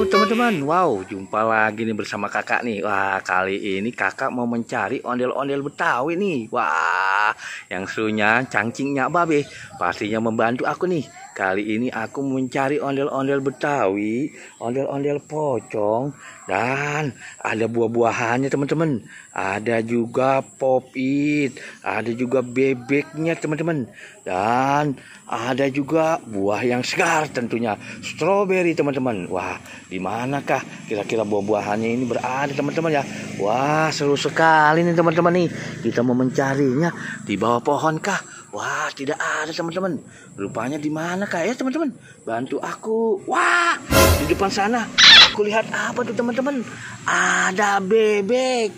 teman-teman, jumpa lagi nih bersama kakak nih. Wah, kali ini kakak mau mencari ondel-ondel Betawi nih. Wah, yang serunya cangcingnya babe pastinya membantu aku nih. Kali ini aku mencari ondel-ondel Betawi, ondel-ondel pocong, dan ada buah-buahannya teman-teman. Ada juga popit, ada juga bebeknya teman-teman. Dan ada juga buah yang segar tentunya, stroberi teman-teman. Wah, di manakah kira-kira buah-buahannya ini berada teman-teman ya? Wah, seru sekali nih teman-teman nih. Kita mau mencarinya di bawah pohon kah? Wah, tidak ada teman-teman. Rupanya di mana kah ya teman-teman? Bantu aku. Wah, di depan sana aku lihat apa tuh teman-teman? Ada bebek.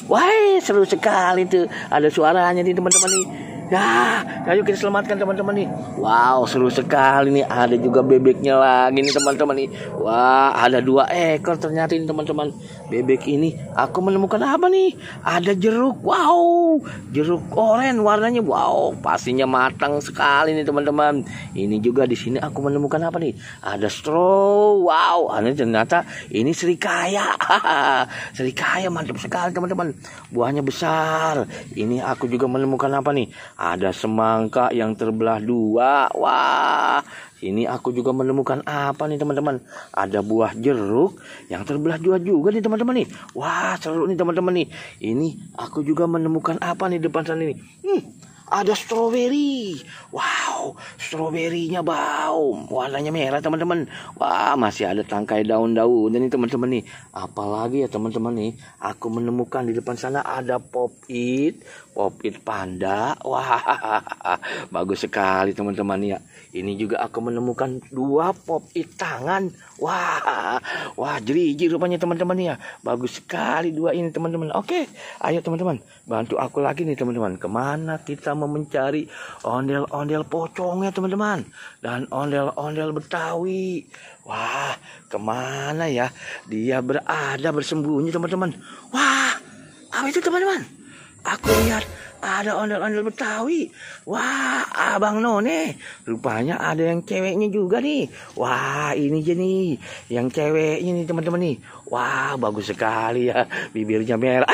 Wah, seru sekali tuh. Ada suaranya nih teman-teman nih. Ya, ayo kita selamatkan teman-teman nih. Wow, seru sekali nih. Ada juga bebeknya lagi nih teman-teman nih. Wah, ada 2 ekor ternyata ini teman-teman. Bebek ini aku menemukan apa nih? Ada jeruk. Wow, jeruk oranye warnanya. Wow, pastinya matang sekali nih teman-teman. Ini juga di sini aku menemukan apa nih? Ada straw. Wow, ini ternyata ini serikaya. Serikaya mantap sekali teman-teman. Buahnya besar. Ini aku juga menemukan apa nih? Ada semangka yang terbelah 2. Wah, ini aku juga menemukan apa nih teman-teman? Ada buah jeruk yang terbelah 2 juga nih teman-teman nih. Wah, seru nih teman-teman nih. Ini aku juga menemukan apa nih depan sana nih? Ada stroberi. Wow, stroberinya bau. Warnanya merah teman-teman. Wah, masih ada tangkai daun-daun ini teman-teman nih. Apalagi ya teman-teman nih. Aku menemukan di depan sana ada popit panda. Wah, bagus sekali teman-teman ya. Ini juga aku menemukan 2 popit tangan. Wah, jeri-jeri rupanya teman-teman ya. Bagus sekali 2 ini teman-teman. Oke, ayo teman-teman, bantu aku lagi nih teman-teman. Kemana kita mau mencari ondel-ondel pocongnya teman-teman, dan ondel-ondel Betawi? Wah, kemana ya dia berada bersembunyi teman-teman? Wah, apa itu teman-teman? Aku lihat ada ondel-ondel Betawi. Wah, Abang None. Rupanya ada yang ceweknya juga nih. Wah, ini aja nih yang ceweknya nih teman-teman nih. Wah, bagus sekali ya. Bibirnya merah.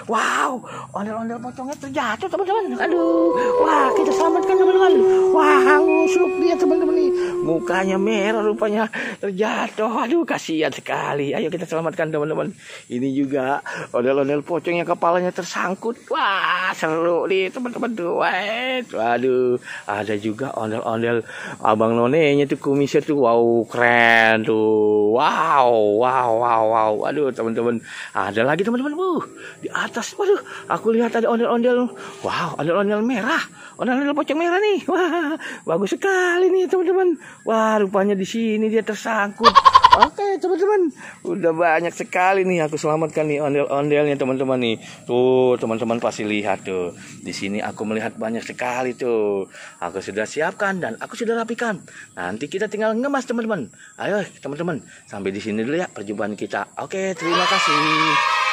Wow, ondel-ondel pocongnya terjatuh teman-teman. Aduh, wah, kita selamatkan teman-teman. Wah, ngusuk dia teman-teman nih. Mukanya merah rupanya terjatuh. Aduh, kasihan sekali. Ayo kita selamatkan teman-teman. Ini juga ondel-ondel pocong yang kepalanya tersangkut. Wah, seru nih teman-teman tuh. Waduh, ada juga ondel-ondel Abang Nonenya tuh, kumisnya tuh. Wow, keren tuh. Wow. Aduh teman-teman, ada lagi teman-teman. Di atas, waduh, aku lihat ada ondel-ondel. Wow, ondel-ondel merah. Ondel-ondel pocong merah nih. Wah, bagus sekali nih teman-teman. Wah, rupanya di sini dia tersangkut. Oke teman-teman, udah banyak sekali nih aku selamatkan nih ondel-ondelnya teman-teman nih. Tuh teman-teman pasti lihat tuh. Di sini aku melihat banyak sekali tuh. Aku sudah siapkan dan aku sudah rapikan. Nanti kita tinggal ngemas teman-teman. Ayo teman-teman, sampai di sini dulu ya perjumpaan kita. Oke, terima kasih.